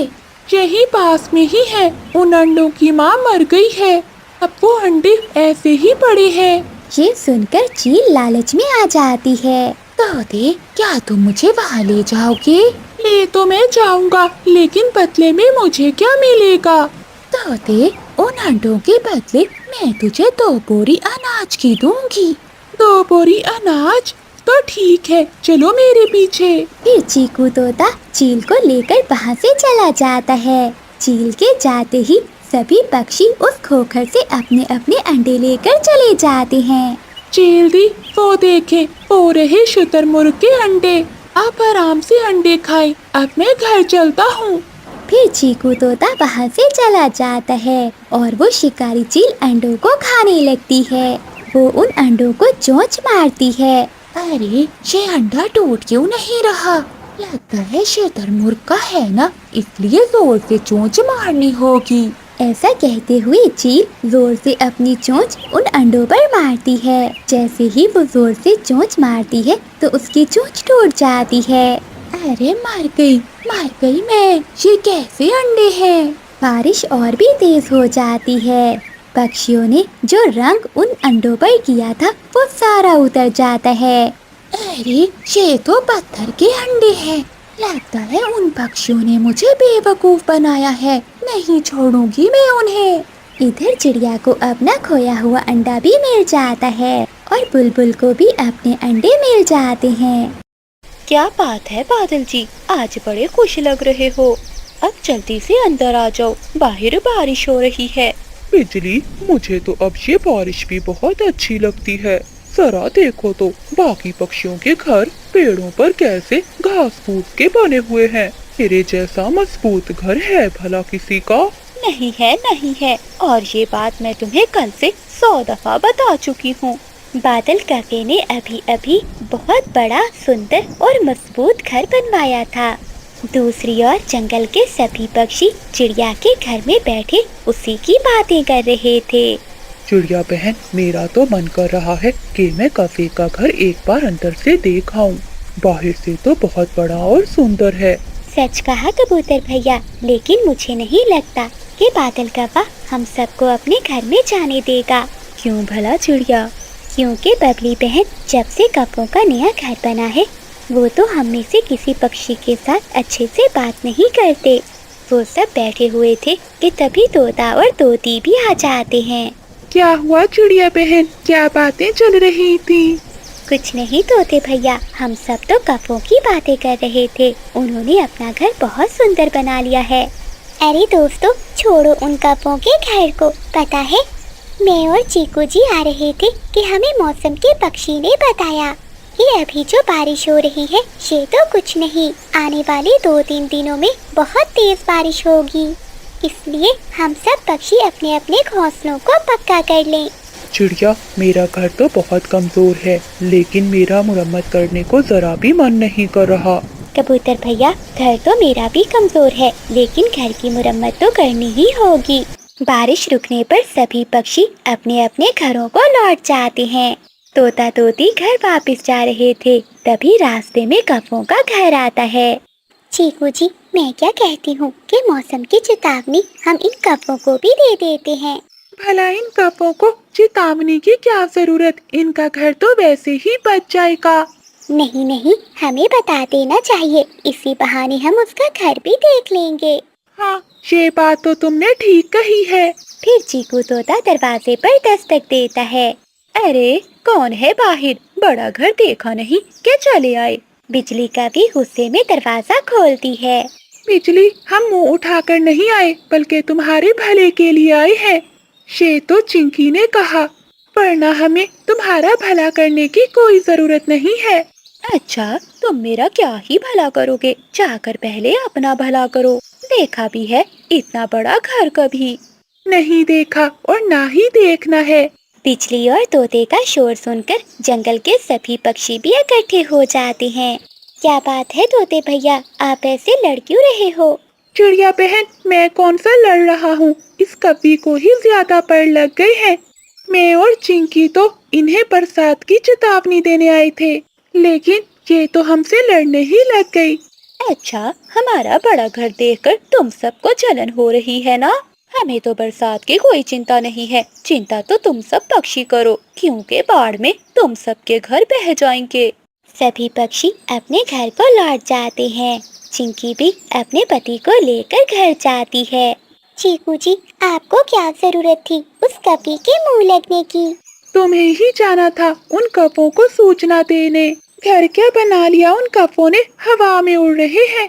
यही पास में ही है। उन अंडों की माँ मर गई है, अब वो अंडे ऐसे ही पड़े हैं। ये सुनकर चील लालच में आ जाती है। तोते, क्या तुम मुझे वहाँ ले जाओगे? ले तो मैं जाऊंगा, लेकिन बदले में मुझे क्या मिलेगा? तोते, उन अंडों के बदले मैं तुझे 2 बोरी अनाज की दूंगी। 2 बोरी अनाज? तो ठीक है, चलो मेरे पीछे। फिर चीकू तोता चील को लेकर वहाँ से चला जाता है। चील के जाते ही सभी पक्षी उस खोखर से अपने अपने अंडे लेकर चले जाते हैं। चील दी, वो देखे, वो रहे शुतुरमुर्ग के अंडे। आप आराम से अंडे खाएं, अब मैं घर चलता हूँ। फिर चीकू तोता वहाँ से चला जाता है और वो शिकारी चील अंडों को खाने लगती है। वो उन अंडों को चोंच मारती है। अरे, ये अंडा टूट क्यों नहीं रहा? लगता है शुतुरमुर्ग का है ना, इसलिए जोर से चोंच मारनी होगी। ऐसा कहते हुए चील जोर से अपनी चोंच उन अंडों पर मारती है। जैसे ही वो जोर से चोंच मारती है तो उसकी चोंच टूट जाती है। अरे, मर गई मैं। ये कैसे अंडे हैं? बारिश और भी तेज हो जाती है। पक्षियों ने जो रंग उन अंडों पर किया था वो सारा उतर जाता है। अरे, ये तो पत्थर के अंडे हैं। लगता है उन पक्षियों ने मुझे बेवकूफ बनाया है। नहीं छोड़ूंगी मैं उन्हें। इधर चिड़िया को अपना खोया हुआ अंडा भी मिल जाता है और बुलबुल को भी अपने अंडे मिल जाते हैं। क्या बात है बादल जी, आज बड़े खुश लग रहे हो। अब जल्दी से अंदर आ जाओ, बाहर बारिश हो रही है। बिजली, मुझे तो अब ये बारिश भी बहुत अच्छी लगती है। जरा देखो तो, बाकी पक्षियों के घर पेड़ों पर कैसे घास फूस के बने हुए हैं। मेरे जैसा मजबूत घर है भला किसी का? नहीं है, और ये बात मैं तुम्हें कल से 100 दफा बता चुकी हूँ। बादल काके ने अभी अभी बहुत बड़ा, सुंदर और मजबूत घर बनवाया था। दूसरी ओर जंगल के सभी पक्षी चिड़िया के घर में बैठे उसी की बातें कर रहे थे। चिड़िया बहन, मेरा तो मन कर रहा है कि मैं कफे का घर एक बार अंदर से देख आऊं। बाहर से तो बहुत बड़ा और सुंदर है। सच कहा कबूतर भैया, लेकिन मुझे नहीं लगता कि बादल कव्वा हम सबको अपने घर में जाने देगा। क्यों भला चिड़िया? क्योंकि बबली बहन जब से कपों का नया घर बना है वो तो हम में से किसी पक्षी के साथ अच्छे से बात नहीं करते। वो सब बैठे हुए थे कि तभी तोता और तोती भी आ जाते हैं। क्या हुआ चिड़िया बहन, क्या बातें चल रही थी? कुछ नहीं तोते भैया, हम सब तो कपों की बातें कर रहे थे। उन्होंने अपना घर बहुत सुंदर बना लिया है। अरे दोस्तों, छोड़ो उन कपों के घर को। पता है, मैं और चीकू जी आ रहे थे कि हमें मौसम के पक्षी ने बताया कि अभी जो बारिश हो रही है ये तो कुछ नहीं, आने वाले 2-3 दिनों में बहुत तेज बारिश होगी। इसलिए हम सब पक्षी अपने अपने घोंसलों को पक्का कर लें। चिड़िया, मेरा घर तो बहुत कमजोर है, लेकिन मेरा मुरम्मत करने को जरा भी मन नहीं कर रहा। कबूतर भैया, घर तो मेरा भी कमजोर है, लेकिन घर की मुरम्मत तो करनी ही होगी। बारिश रुकने पर सभी पक्षी अपने अपने घरों को लौट जाते हैं। तोता तोती घर वापस जा रहे थे, तभी रास्ते में कपों का घर आता है। चीकू जी, मैं क्या कहती हूँ कि मौसम की चेतावनी हम इन कपों को भी दे देते हैं। भला इन कपों को चेतावनी की क्या जरूरत, इनका घर तो वैसे ही बच जाएगा। नहीं नहीं, हमें बता देना चाहिए, इसी बहाने हम उसका घर भी देख लेंगे। हाँ, ये बात तो तुमने ठीक कही है। फिर चीकू तोता दरवाजे पर दस्तक देता है। अरे कौन है बाहर? बड़ा घर देखा नहीं कि चले आए। बिजली का भी गुस्से में दरवाजा खोलती है। बिजली, हम मुंह उठाकर नहीं आए, बल्कि तुम्हारे भले के लिए आए हैं। ये तो चिंकी ने कहा, वरना हमें तुम्हारा भला करने की कोई जरूरत नहीं है। अच्छा, तुम मेरा क्या ही भला करोगे? जाकर पहले अपना भला करो। देखा भी है इतना बड़ा घर कभी? नहीं देखा और ना ही देखना है। बिजली और तोते का शोर सुनकर जंगल के सभी पक्षी भी इकट्ठे हो जाते हैं। क्या बात है तोते भैया, आप ऐसे लड़ क्यों रहे हो? चिड़िया बहन, मैं कौन सा लड़ रहा हूँ, इस कवि को ही ज्यादा पड़ लग गए हैं। मैं और चिंकी तो इन्हें बरसात की चेतावनी देने आए थे, लेकिन ये तो हमसे लड़ने ही लग गई। अच्छा, हमारा बड़ा घर देखकर तुम सबको जलन हो रही है ना? हमें तो बरसात की कोई चिंता नहीं है। चिंता तो तुम सब पक्षी करो, क्योंकि बाढ़ में तुम सबके घर बह जाएंगे। सभी पक्षी अपने घर को लौट जाते हैं। चिंकी भी अपने पति को लेकर घर जाती है। चीकू जी, आपको क्या जरूरत थी उस कपी के मुंह लगने की? तुम्हें ही जाना था उन कपों को सूचना देने। घर क्या बना लिया उन कपों ने, हवा में उड़ रहे हैं।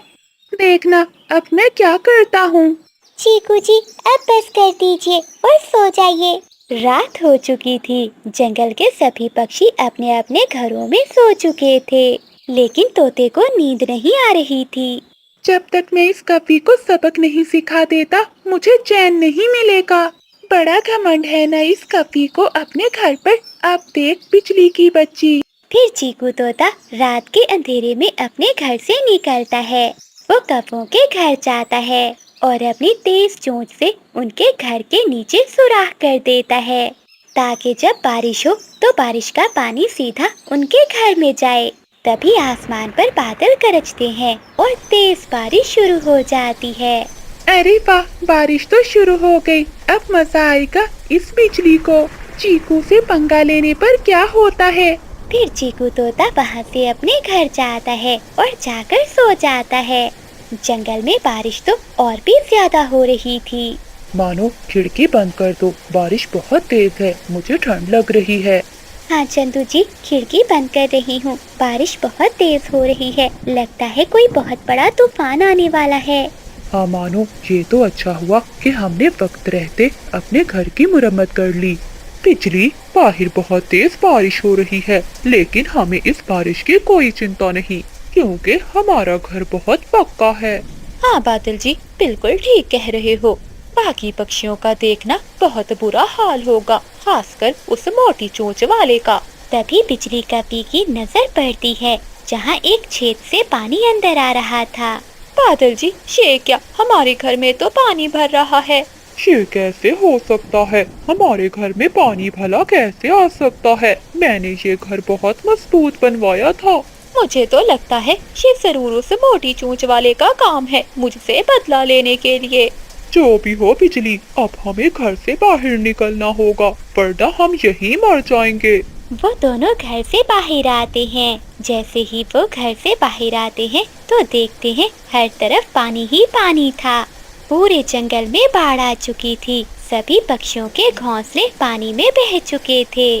देखना अब मैं क्या करता हूँ। चीकू जी, अब बस कर दीजिए और सो जाइए। रात हो चुकी थी। जंगल के सभी पक्षी अपने अपने घरों में सो चुके थे, लेकिन तोते को नींद नहीं आ रही थी। जब तक मैं इस कपी को सबक नहीं सिखा देता, मुझे चैन नहीं मिलेगा। बड़ा घमंड है ना इस कपी को अपने घर पर। अब देख बिजली की बच्ची। फिर चीकू तोता रात के अंधेरे में अपने घर से निकलता है। वो कपों के घर जाता है और अपनी तेज चोंच से उनके घर के नीचे सुराख कर देता है, ताकि जब बारिश हो तो बारिश का पानी सीधा उनके घर में जाए। तभी आसमान पर बादल गरजते हैं और तेज बारिश शुरू हो जाती है। अरे वाह, बारिश तो शुरू हो गई। अब मजा आएगा इस बिजली को। चीकू से पंगा लेने पर क्या होता है। फिर चीकू तोता वहाँ से अपने घर जाता है और जाकर सो जाता है। जंगल में बारिश तो और भी ज्यादा हो रही थी। मानो खिड़की बंद कर दो, बारिश बहुत तेज है, मुझे ठंड लग रही है। हाँ चंदू जी, खिड़की बंद कर रही हूँ। बारिश बहुत तेज हो रही है, लगता है कोई बहुत बड़ा तूफान आने वाला है। हाँ मानो, ये तो अच्छा हुआ कि हमने वक्त रहते अपने घर की मुरम्मत कर ली। बिजली, बाहर बहुत तेज बारिश हो रही है, लेकिन हमें इस बारिश की कोई चिंता नहीं, क्योंकि हमारा घर बहुत पक्का है। हाँ बादल जी, बिल्कुल ठीक कह रहे हो। बाकी पक्षियों का देखना बहुत बुरा हाल होगा, खासकर उस मोटी चोंच वाले का। तभी बिजली कपी की नजर पड़ती है, जहाँ एक छेद से पानी अंदर आ रहा था। बादल जी, ये क्या, हमारे घर में तो पानी भर रहा है। ये कैसे हो सकता है? हमारे घर में पानी भला कैसे आ सकता है? मैंने ये घर बहुत मजबूत बनवाया था। मुझे तो लगता है ये जरूर उस मोटी चोंच वाले का काम है, मुझसे बदला लेने के लिए। जो भी हो बिजली, अब हमें घर से बाहर निकलना होगा, वरना हम यहीं मर जाएंगे। वो दोनों घर से बाहर आते हैं। जैसे ही वो घर से बाहर आते हैं तो देखते हैं हर तरफ पानी ही पानी था। पूरे जंगल में बाढ़ आ चुकी थी। सभी पक्षियों के घोंसले पानी में बह चुके थे।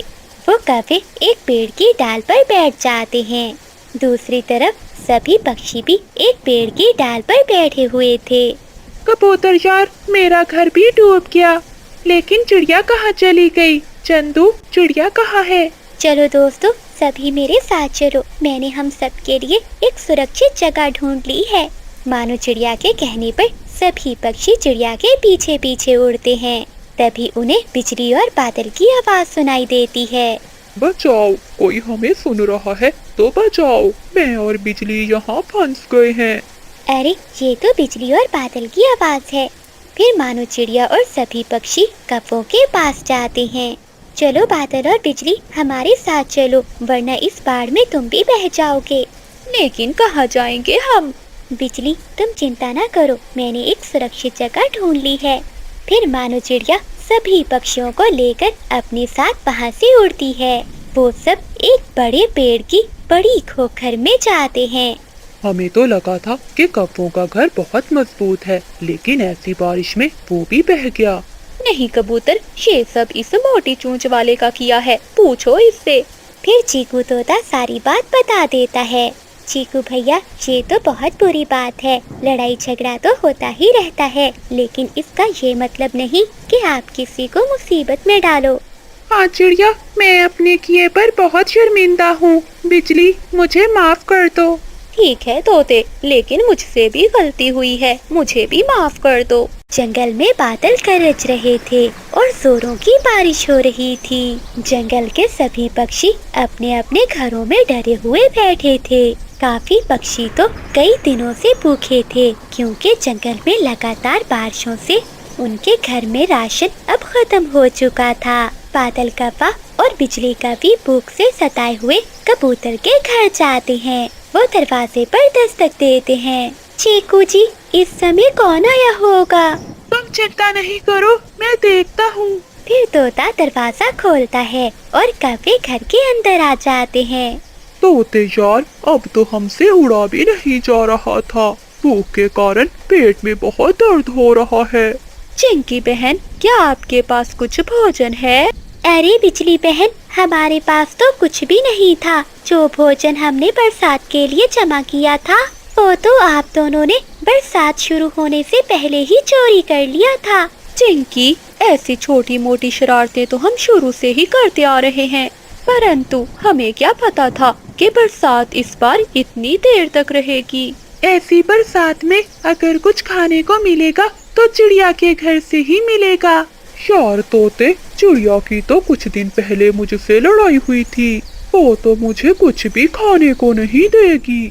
वो कौवे एक पेड़ की डाल पर बैठ जाते हैं। दूसरी तरफ सभी पक्षी भी एक पेड़ की डाल पर बैठे हुए थे। कबूतर यार, मेरा घर भी डूब गया, लेकिन चिड़िया कहाँ चली गई? चंदू, चिड़िया कहाँ है? चलो दोस्तों, सभी मेरे साथ चलो। मैंने हम सब के लिए एक सुरक्षित जगह ढूंढ ली है। मानो चिड़िया के कहने पर सभी पक्षी चिड़िया के पीछे पीछे उड़ते हैं। तभी उन्हें बिजली और बादल की आवाज सुनाई देती है। बचाओ, कोई हमें सुन रहा है तो बचाओ, मैं और बिजली यहाँ फंस गए हैं। अरे, ये तो बिजली और बादल की आवाज है। फिर मानो चिड़िया और सभी पक्षी कौवों के पास जाते हैं। चलो बादल और बिजली, हमारे साथ चलो, वरना इस बाढ़ में तुम भी बह जाओगे। लेकिन कहाँ जाएंगे हम? बिजली, तुम चिंता ना करो, मैंने एक सुरक्षित जगह ढूंढ ली है। फिर मानो चिड़िया सभी पक्षियों को लेकर अपने साथ वहाँ से उड़ती है। वो सब एक बड़े पेड़ की बड़ी खोखर में जाते हैं। हमें तो लगा था कि कौवों का घर बहुत मजबूत है, लेकिन ऐसी बारिश में वो भी बह गया। नहीं कबूतर, ये सब इस मोटी चोंच वाले का किया है, पूछो इससे। फिर चीकू तोता सारी बात बता देता है। चीकू भैया, ये तो बहुत बुरी बात है। लड़ाई झगड़ा तो होता ही रहता है, लेकिन इसका ये मतलब नहीं कि आप किसी को मुसीबत में डालो। हाँ चिड़िया, मैं अपने किए पर बहुत शर्मिंदा हूँ। बिजली, मुझे माफ कर दो। ठीक है तोते, लेकिन मुझसे भी गलती हुई है, मुझे भी माफ कर दो। जंगल में बादल गरज रहे थे और जोरों की बारिश हो रही थी। जंगल के सभी पक्षी अपने अपने घरों में डरे हुए बैठे थे। काफी पक्षी तो कई दिनों से भूखे थे, क्योंकि जंगल में लगातार बारिशों से उनके घर में राशन अब खत्म हो चुका था। बादल कौवा और बिजली का भी भूख से सताए हुए कबूतर के घर जाते हैं। वो दरवाजे पर दस्तक देते हैं। चीकू जी, इस समय कौन आया होगा? तुम चिंता नहीं करो, मैं देखता हूँ। फिर तोता दरवाजा खोलता है और कौवे घर के अंदर आ जाते हैं। तोते यार, अब तो हमसे उड़ा भी नहीं जा रहा था। भूख के कारण पेट में बहुत दर्द हो रहा है। चिंकी बहन, क्या आपके पास कुछ भोजन है? अरे बिजली बहन, हमारे पास तो कुछ भी नहीं था। जो भोजन हमने बरसात के लिए जमा किया था, वो तो आप दोनों ने बरसात शुरू होने से पहले ही चोरी कर लिया था। चिंकी, ऐसी छोटी मोटी शरारतें तो हम शुरू से ही करते आ रहे हैं, परंतु हमें क्या पता था कि बरसात इस बार इतनी देर तक रहेगी। ऐसी बरसात में अगर कुछ खाने को मिलेगा तो चिड़िया के घर से ही मिलेगा। यार तोते, चिड़िया की तो कुछ दिन पहले मुझसे लड़ाई हुई थी। वो तो मुझे कुछ भी खाने को नहीं देगी।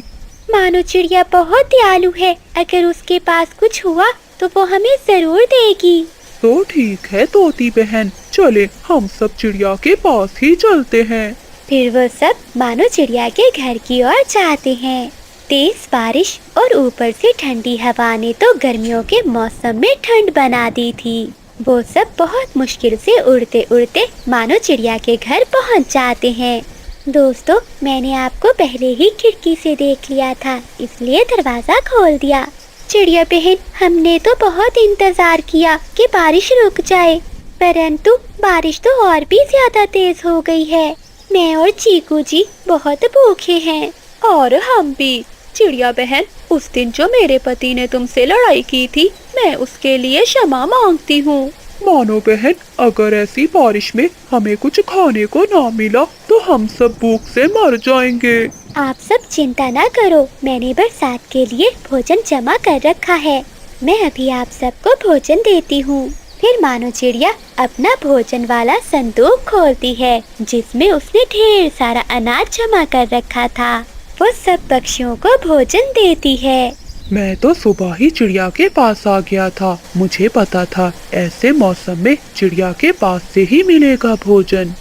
मानो चिड़िया बहुत दयालु है, अगर उसके पास कुछ हुआ तो वो हमें जरूर देगी। तो ठीक है तोती बहन, चले हम सब चिड़िया के पास ही चलते हैं। फिर वो सब मानो चिड़िया के घर की ओर जाते हैं। तेज बारिश और ऊपर से ठंडी हवा ने तो गर्मियों के मौसम में ठंड बना दी थी। वो सब बहुत मुश्किल से उड़ते उड़ते मानो चिड़िया के घर पहुंच जाते हैं। दोस्तों, मैंने आपको पहले ही खिड़की से देख लिया था, इसलिए दरवाजा खोल दिया। चिड़िया बहन, हमने तो बहुत इंतजार किया कि बारिश रुक जाए, परंतु बारिश तो और भी ज्यादा तेज हो गई है। मैं और चीकू जी बहुत भूखे हैं। और हम भी। चिड़िया बहन, उस दिन जो मेरे पति ने तुमसे लड़ाई की थी, मैं उसके लिए क्षमा मांगती हूँ। मानो बहन, अगर ऐसी बारिश में हमें कुछ खाने को ना मिला तो हम सब भूख से मर जाएंगे। आप सब चिंता ना करो, मैंने बरसात के लिए भोजन जमा कर रखा है। मैं अभी आप सबको भोजन देती हूँ। फिर मानो चिड़िया अपना भोजन वाला संदूक खोलती है, जिसमें उसने ढेर सारा अनाज जमा कर रखा था। वो सब पक्षियों को भोजन देती है। मैं तो सुबह ही चिड़िया के पास आ गया था। मुझे पता था ऐसे मौसम में चिड़िया के पास से ही मिलेगा भोजन।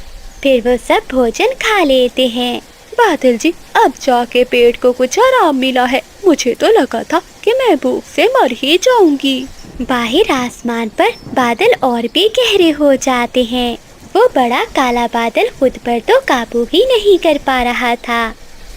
फिर वो सब भोजन खा लेते हैं। बादल जी, अब जाके पेट को कुछ आराम मिला है। मुझे तो लगा था कि मैं भूख से मर ही जाऊंगी। बाहर आसमान पर बादल और भी गहरे हो जाते हैं। वो बड़ा काला बादल खुद पर तो काबू ही नहीं कर पा रहा था।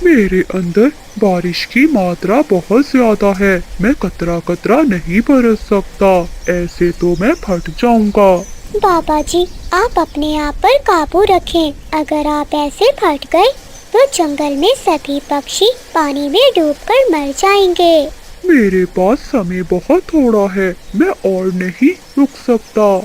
मेरे अंदर बारिश की मात्रा बहुत ज्यादा है, मैं कतरा कतरा नहीं बरस सकता, ऐसे तो मैं फट जाऊंगा। बाबा जी, आप अपने आप पर काबू रखें। अगर आप ऐसे फट गए तो जंगल में सभी पक्षी पानी में डूबकर मर जाएंगे। मेरे पास समय बहुत थोड़ा है, मैं और नहीं रुक सकता।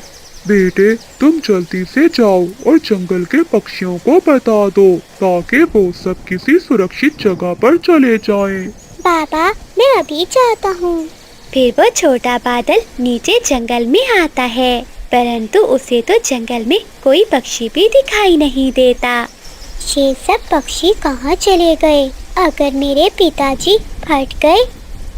बेटे, तुम जल्दी से जाओ और जंगल के पक्षियों को बता दो ताकि वो सब किसी सुरक्षित जगह पर चले जाएं। बाबा, मैं अभी जाता हूँ। फिर वो छोटा बादल नीचे जंगल में आता है, परंतु उसे तो जंगल में कोई पक्षी भी दिखाई नहीं देता। ये सब पक्षी कहाँ चले गए? अगर मेरे पिताजी फट गए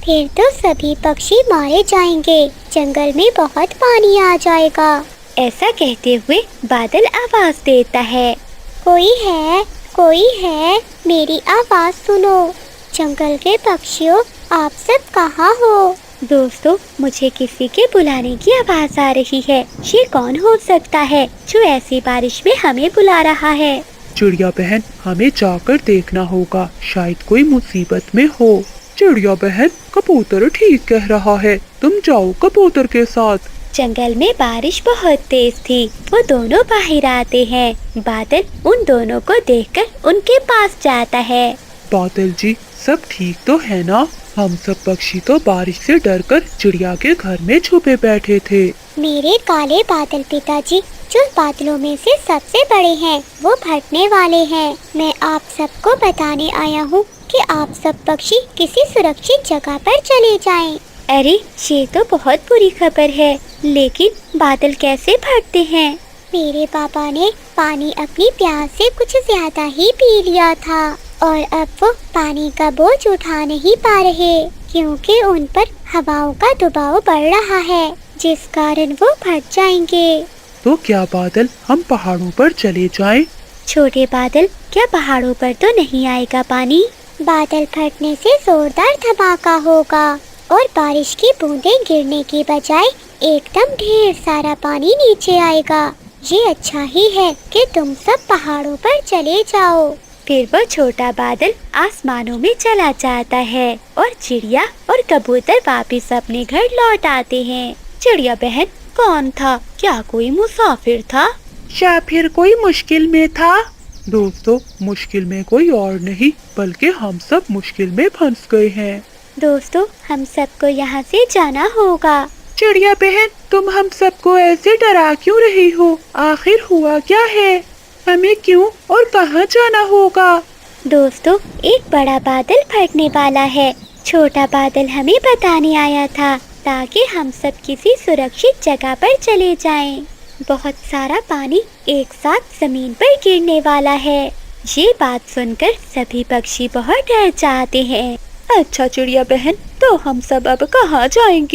फिर तो सभी पक्षी मारे जाएंगे, जंगल में बहुत पानी आ जाएगा। ऐसा कहते हुए बादल आवाज देता है, कोई है, कोई है, मेरी आवाज सुनो। जंगल के पक्षियों, आप सब कहाँ हो? दोस्तों, मुझे किसी के बुलाने की आवाज आ रही है। ये कौन हो सकता है जो ऐसी बारिश में हमें बुला रहा है? चिड़िया बहन, हमें जाकर देखना होगा, शायद कोई मुसीबत में हो। चिड़िया बहन, कबूतर ठीक कह रहा है, तुम जाओ कबूतर के साथ। जंगल में बारिश बहुत तेज थी। वो दोनों बाहर आते हैं। बादल उन दोनों को देखकर उनके पास जाता है। बादल जी, सब ठीक तो है ना? हम सब पक्षी तो बारिश से डरकर चिड़िया के घर में छुपे बैठे थे। मेरे काले बादल पिताजी, जो बादलों में से सबसे बड़े हैं, वो फटने वाले हैं। मैं आप सबको बताने आया हूँ कि आप सब पक्षी किसी सुरक्षित जगह पर चले जाएं। अरे, ये तो बहुत बुरी खबर है, लेकिन बादल कैसे फटते हैं? मेरे पापा ने पानी अपनी प्यास से कुछ ज्यादा ही पी लिया था और अब वो पानी का बोझ उठा नहीं पा रहे, क्योंकि उन पर हवाओं का दबाव बढ़ रहा है, जिस कारण वो फट जाएंगे। तो क्या बादल, हम पहाड़ों पर चले जाएं? छोटे बादल, क्या पहाड़ों पर तो नहीं आएगा पानी? बादल फटने से जोरदार धमाका होगा और बारिश की बूंदें गिरने की बजाय एकदम ढेर सारा पानी नीचे आएगा। ये अच्छा ही है कि तुम सब पहाड़ों पर चले जाओ। फिर वो छोटा बादल आसमानों में चला जाता है और चिड़िया और कबूतर वापस अपने घर लौट आते हैं। चिड़िया बहन, कौन था? क्या कोई मुसाफिर था या फिर कोई मुश्किल में था? दोस्तों, मुश्किल में कोई और नहीं बल्कि हम सब मुश्किल में फंस गए हैं। दोस्तों, हम सबको यहाँ से जाना होगा। चिड़िया बहन, तुम हम सबको ऐसे डरा क्यों रही हो? आखिर हुआ क्या है? हमें क्यों और कहाँ जाना होगा? दोस्तों, एक बड़ा बादल फटने वाला है। छोटा बादल हमें बताने आया था ताकि हम सब किसी सुरक्षित जगह पर चले जाएं। बहुत सारा पानी एक साथ जमीन पर गिरने वाला है। ये बात सुनकर सभी पक्षी बहुत डर जाते हैं। अच्छा चिड़िया बहन, तो हम सब अब कहाँ जाएंगे?